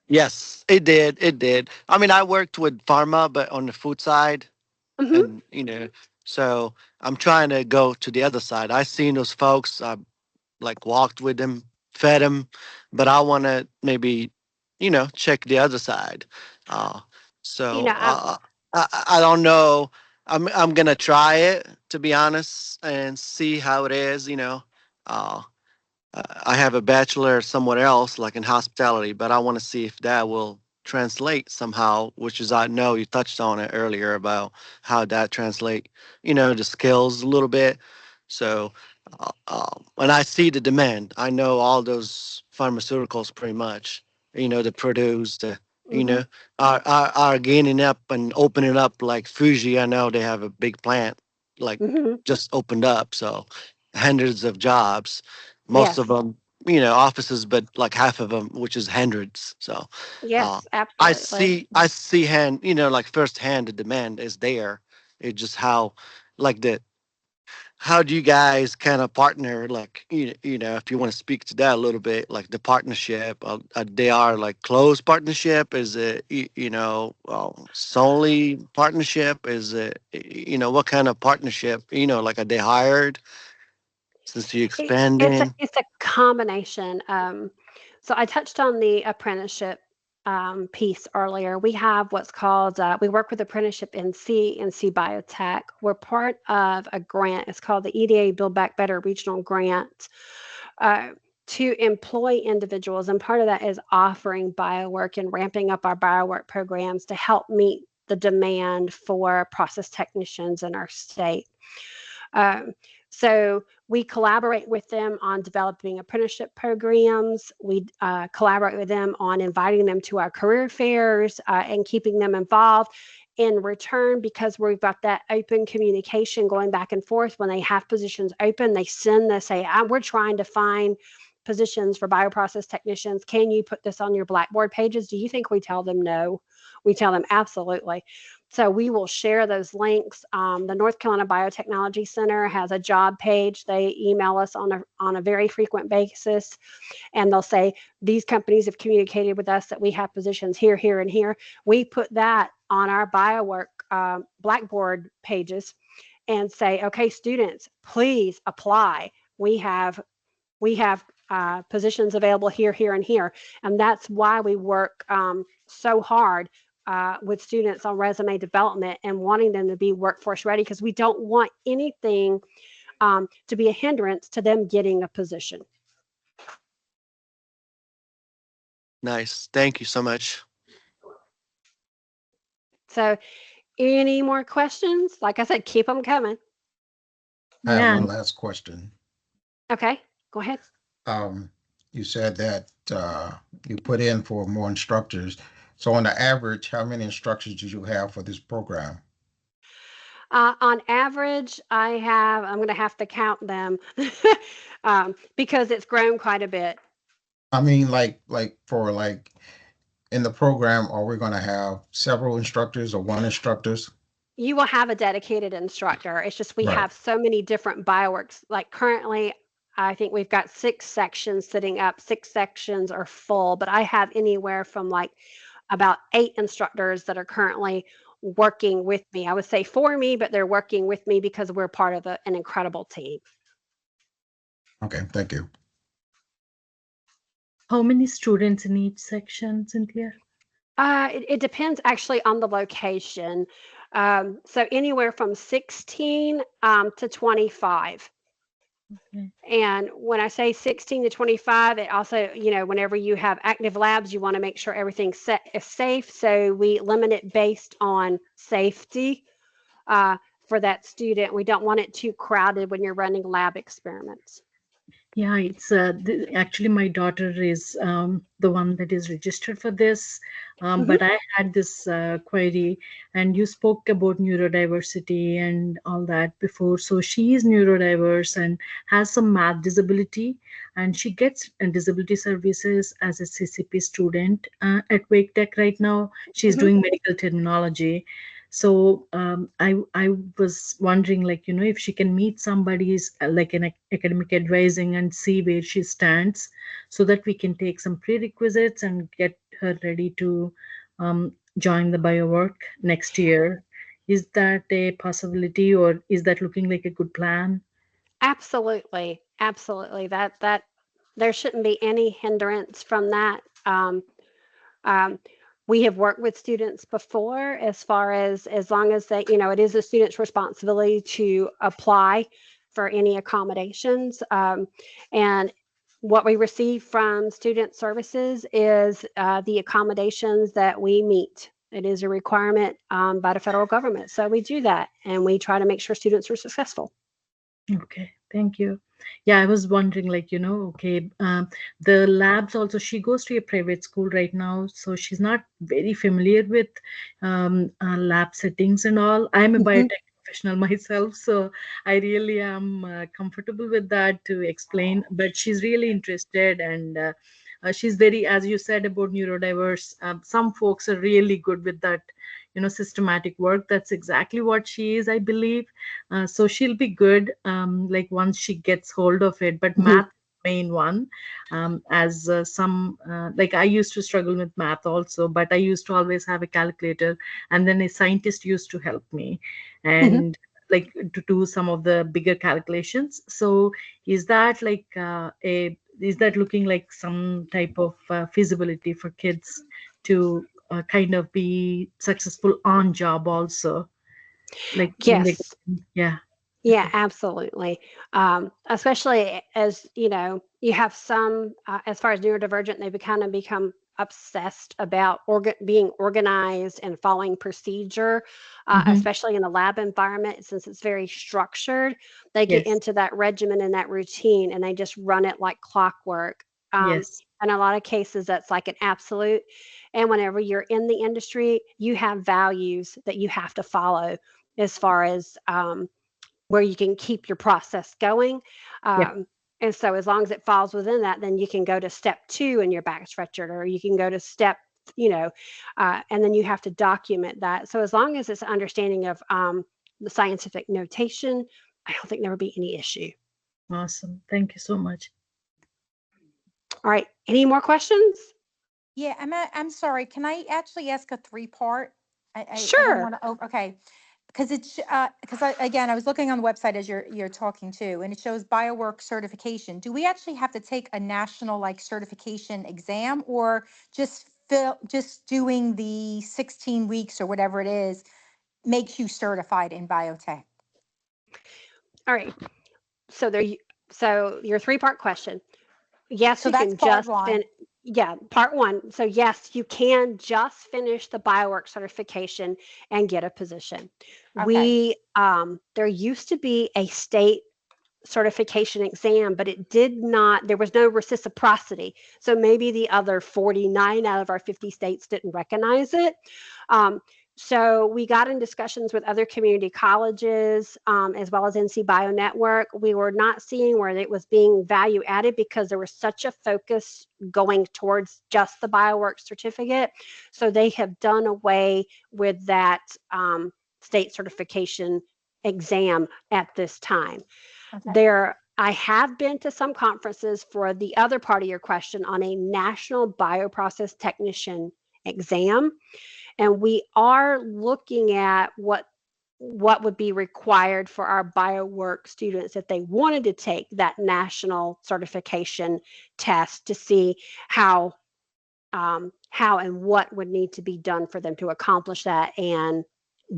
Speaker 3: Yes, it did. It did. I mean, I worked with pharma, but on the food side,
Speaker 1: Hmm.
Speaker 3: and so I'm trying to go to the other side. I seen those folks. I like walked with them, fed them, but I want to maybe, check the other side. Uh,
Speaker 1: You
Speaker 3: so
Speaker 1: know, I,
Speaker 3: I don't know. I'm gonna try it to be honest and see how it is. Uh, I have a bachelor somewhere else, like in hospitality, but I want to see if that will translate somehow. Which is, I know you touched on it earlier about how that translate, the skills a little bit. So, when I see the demand, I know all those pharmaceuticals pretty much, the produce, you
Speaker 1: hmm
Speaker 3: know, are gaining up and opening up. Like Fuji, I know they have a big plant, like
Speaker 1: hmm
Speaker 3: just opened up. So hundreds of jobs, most of
Speaker 1: yes,
Speaker 3: them, offices, but like half of them, which is hundreds. So, uh,
Speaker 1: yes,
Speaker 3: I
Speaker 1: absolutely.
Speaker 3: see hand, like firsthand the demand is there. It's just like how do you guys kind of partner? Like, if you want to speak to that a little bit, like the partnership, they are like close partnership. Is it, solely partnership? Is it, what kind of partnership? Like are they hired since you expanding?
Speaker 1: It's a combination. So I touched on the apprenticeship piece earlier. We have what's called we work with apprenticeship in C Biotech. We're part of a grant. It's called the EDA Build Back Better Regional Grant. Uh, to employ individuals, and part of that is offering biowork and ramping up our biowork programs to help meet the demand for process technicians in our state. Um, so we collaborate with them on developing apprenticeship programs. We collaborate with them on inviting them to our career fairs and keeping them involved. In return, because we've got that open communication going back and forth, when they have positions open, they say, we're trying to find positions for bioprocess technicians. Can you put this on your Blackboard pages? Do you think we tell them no? We tell them absolutely. So we will share those links. The North Carolina Biotechnology Center has a job page. They email us on a very frequent basis, and they'll say, these companies have communicated with us that we have positions here, here, and here. We put that on our BioWork Blackboard pages and say, okay, students, please apply. We have positions available here, here, and here. And that's why we work so hard with students on resume development and wanting them to be workforce ready, because we don't want anything to be a hindrance to them getting a position.
Speaker 3: Nice. Thank you so much.
Speaker 1: So any more questions? Like I said, keep them coming.
Speaker 8: I have
Speaker 9: Yeah.
Speaker 8: one last question.
Speaker 1: Okay, go ahead.
Speaker 8: You said that you put in for more instructors. So on the average, how many instructors do you have for this program?
Speaker 1: On average, I'm going to have to count them because it's grown quite a bit.
Speaker 8: I mean, like in the program, are we going to have several instructors or one instructors?
Speaker 1: You will have a dedicated instructor. It's just we
Speaker 8: Right.
Speaker 1: have so many different bioworks. Like currently, I think we've got 6 sections sitting up. 6 sections are full, but I have anywhere from like about 8 instructors that are currently working with me. I would say for me, but they're working with me because we're part of an incredible team.
Speaker 8: Okay, thank you.
Speaker 9: How many students in each section, Cynthia?
Speaker 1: It depends actually on the location. So anywhere from 16 to 25.
Speaker 9: Okay.
Speaker 1: And when I say 16 to 25, it also, whenever you have active labs, you want to make sure everything's is safe. So we limit it based on safety for that student. We don't want it too crowded when you're running lab experiments.
Speaker 9: Yeah, it's actually my daughter is the one that is registered for this. But I had this query, and you spoke about neurodiversity and all that before. So she is neurodiverse and has some math disability, and she gets disability services as a CCP student at Wake Tech right now. She's doing medical terminology. So I was wondering, like, if she can meet somebody's like an academic advising and see where she stands, so that we can take some prerequisites and get her ready to join the BioWork next year. Is that a possibility, or is that looking like a good plan?
Speaker 1: Absolutely. Absolutely. That there shouldn't be any hindrance from that. Um, we have worked with students before as far as long as they, it is a student's responsibility to apply for any accommodations. And what we receive from student services is the accommodations that we meet. It is a requirement by the federal government. So we do that and we try to make sure students are successful.
Speaker 9: Okay, thank you. Yeah, I was wondering, like, okay, the labs also, she goes to a private school right now, so she's not very familiar with lab settings and all. I'm a biotech professional myself, so I really am comfortable with that to explain, but she's really interested, and she's very, as you said about neurodiverse, some folks are really good with that, systematic work. That's exactly what she is, I believe. So she'll be good, like once she gets hold of it. But math main one, as some like I used to struggle with math also, but I used to always have a calculator, and then a scientist used to help me, and like to do some of the bigger calculations. So is that like is that looking like some type of feasibility for kids to kind of be successful on job also, like when they,
Speaker 1: Yes.
Speaker 9: yeah.
Speaker 1: Yeah, absolutely. Especially as you have some, as far as neurodivergent, they kind of become obsessed about being organized and following procedure, especially in the lab environment, since it's very structured. They get
Speaker 9: Yes,
Speaker 1: into that regimen and that routine, and they just run it like clockwork.
Speaker 9: yes,
Speaker 1: In a lot of cases, that's like an absolute. And whenever you're in the industry, you have values that you have to follow as far as where you can keep your process going.
Speaker 9: yeah.
Speaker 1: Um, And so as long as it falls within that, then you can go to step 2 in your back spreadsheet, or you can go to step, and then you have to document that. So as long as it's an understanding of the scientific notation, I don't think there would be any issue.
Speaker 9: Awesome. Thank you so much.
Speaker 1: All right. Any more questions?
Speaker 6: Yeah, I'm sorry. Can I actually ask a three-part? I don't
Speaker 1: Sure.
Speaker 6: want to, okay. Because again, I was looking on the website as you're talking to, and it shows BioWork certification. Do we actually have to take a national like certification exam, or just doing the 16 weeks or whatever it is makes you certified in biotech?
Speaker 1: All right. So so your three-part question. Yes,
Speaker 6: So
Speaker 1: you
Speaker 6: that's
Speaker 1: can
Speaker 6: part
Speaker 1: just
Speaker 6: one.
Speaker 1: part one. So yes, you can just finish the BioWork certification and get a position.
Speaker 6: Okay.
Speaker 1: There used to be a state certification exam, but there was no reciprocity. So maybe the other 49 out of our 50 states didn't recognize it. So we got in discussions with other community colleges, as well as NC Bio Network. We were not seeing where it was being value added because there was such a focus going towards just the BioWork certificate. So they have done away with that state certification exam at this time.
Speaker 6: Okay.
Speaker 1: I have been to some conferences for the other part of your question on a national bioprocess technician exam, and we are looking at what would be required for our BioWork students if they wanted to take that national certification test to see how and what would need to be done for them to accomplish that and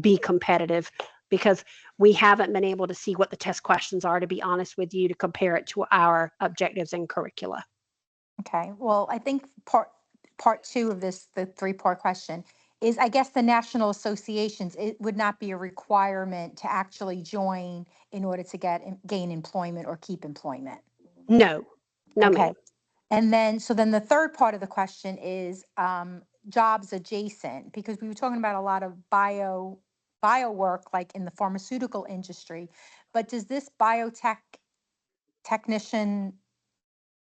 Speaker 1: be competitive, because we haven't been able to see what the test questions are, to be honest with you, to compare it to our objectives and curricula.
Speaker 6: Okay. Well, I think part two of this, the three-part question, is I guess the national associations, it would not be a requirement to actually join in order to gain employment or keep employment.
Speaker 1: No, no,
Speaker 6: Okay.
Speaker 1: ma'am.
Speaker 6: And then the third part of the question is jobs adjacent, because we were talking about a lot of bio work like in the pharmaceutical industry, but does this biotech technician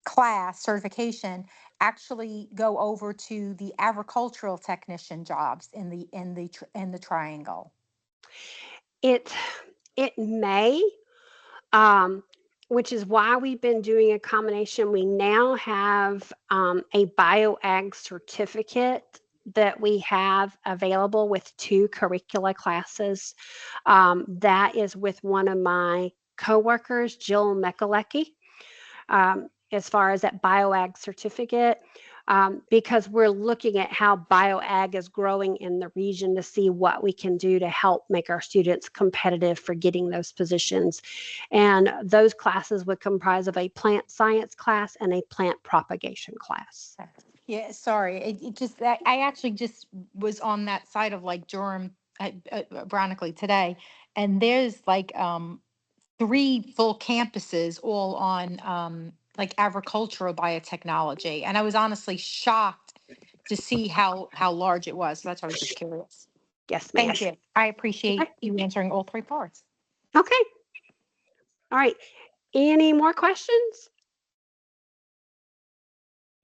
Speaker 6: class certification actually go over to the agricultural technician jobs in the triangle?
Speaker 1: It it may, um, which is why we've been doing a combination. We now have a bioag certificate that we have available with 2 curricula classes. That is with one of my coworkers, Jill Mekalecki, as far as that bioag certificate, because we're looking at how bioag is growing in the region to see what we can do to help make our students competitive for getting those positions. And those classes would comprise of a plant science class and a plant propagation class.
Speaker 6: Yeah, sorry. It just, I actually just was on that side of like Durham, ironically today, and there's like 3 full campuses all on like agricultural biotechnology. And I was honestly shocked to see how large it was. So that's why I was just curious.
Speaker 1: Yes, ma'am.
Speaker 6: Thank you. I
Speaker 1: Okay.
Speaker 6: appreciate you answering all 3 parts.
Speaker 1: Okay. All right. Any more questions?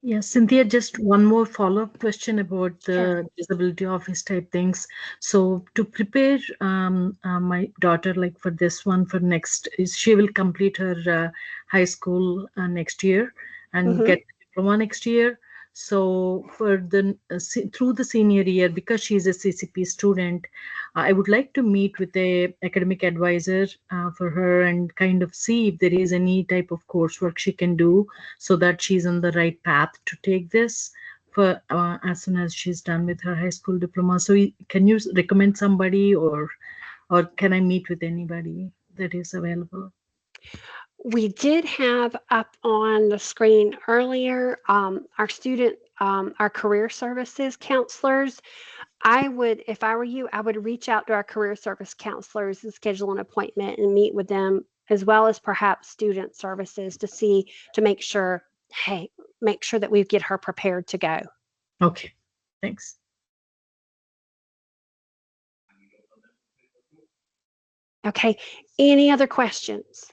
Speaker 9: Yes, Cynthia, just one more follow-up question about
Speaker 6: Sure.
Speaker 9: the disability office type things. So to prepare my daughter, like for this one, for next, she will complete her high school next year and
Speaker 1: Mm-hmm.
Speaker 9: get the diploma next year. So for the through the senior year, because she's a CCP student, I would like to meet with a academic advisor for her and kind of see if there is any type of coursework she can do so that she's on the right path to take this for as soon as she's done with her high school diploma. So can you recommend somebody, or can I meet with anybody that is available?
Speaker 1: We did have up on the screen earlier our career services counselors. If I were you, I would reach out to our career service counselors and schedule an appointment and meet with them, as well as perhaps student services to make sure, that we get her prepared to go.
Speaker 9: Okay, thanks.
Speaker 1: Okay. Any other questions?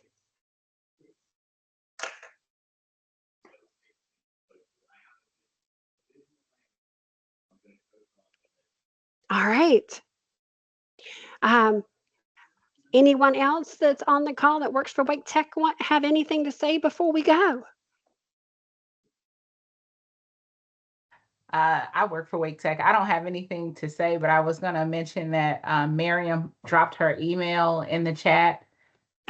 Speaker 1: All right. Um, anyone else that's on the call that works for Wake Tech have anything to say before we go?
Speaker 2: I work for Wake Tech. I don't have anything to say, but I was going to mention that Miriam dropped her email in the chat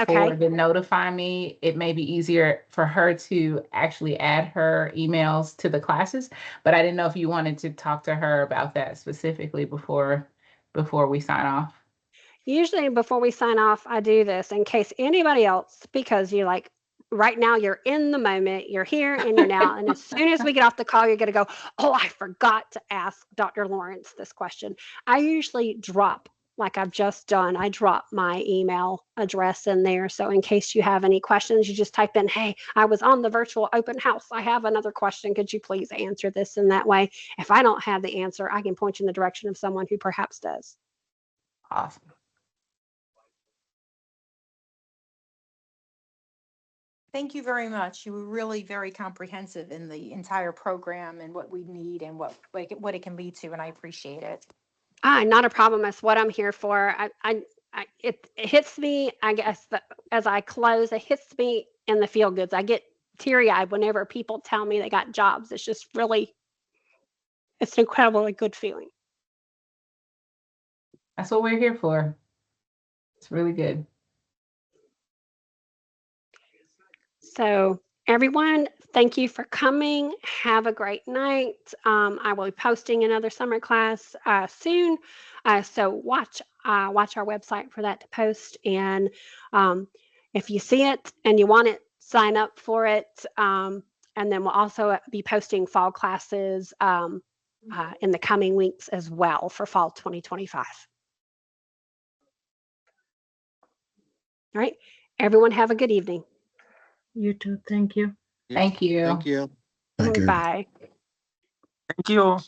Speaker 2: for
Speaker 1: Okay.
Speaker 2: the notify me. It may be easier for her to actually add her emails to the classes, but I didn't know if you wanted to talk to her about that specifically before we sign off.
Speaker 1: Usually before we sign off, I do this in case anybody else, because you like right now you're in the moment, you're here and you're now. And as soon as we get off the call, you're going to go, oh, I forgot to ask Dr. Lawrence this question. I usually drop, like I've just done, I drop my email address in there. So in case you have any questions, you just type in, hey, I was on the virtual open house. I have another question. Could you please answer this? And that way, if I don't have the answer, I can point you in the direction of someone who perhaps does.
Speaker 2: Awesome.
Speaker 6: Thank you very much. You were really very comprehensive in the entire program and what we need and what it can lead to, and I appreciate it.
Speaker 1: Not a problem. That's what I'm here for. It hits me, I guess, that as I close, it hits me in the feel goods. I get teary eyed whenever people tell me they got jobs. It's just really, it's an incredibly good feeling.
Speaker 2: That's what we're here for. It's really good.
Speaker 1: So, everyone, thank you for coming. Have a great night. I will be posting another summer class soon. So watch our website for that to post. And if you see it and you want it, sign up for it. And then we'll also be posting fall classes in the coming weeks as well for fall 2025. All right. Everyone have a good evening.
Speaker 9: You too. Thank you.
Speaker 2: Thank you.
Speaker 3: Thank you.
Speaker 8: Thank you.
Speaker 1: Bye.
Speaker 10: Thank you.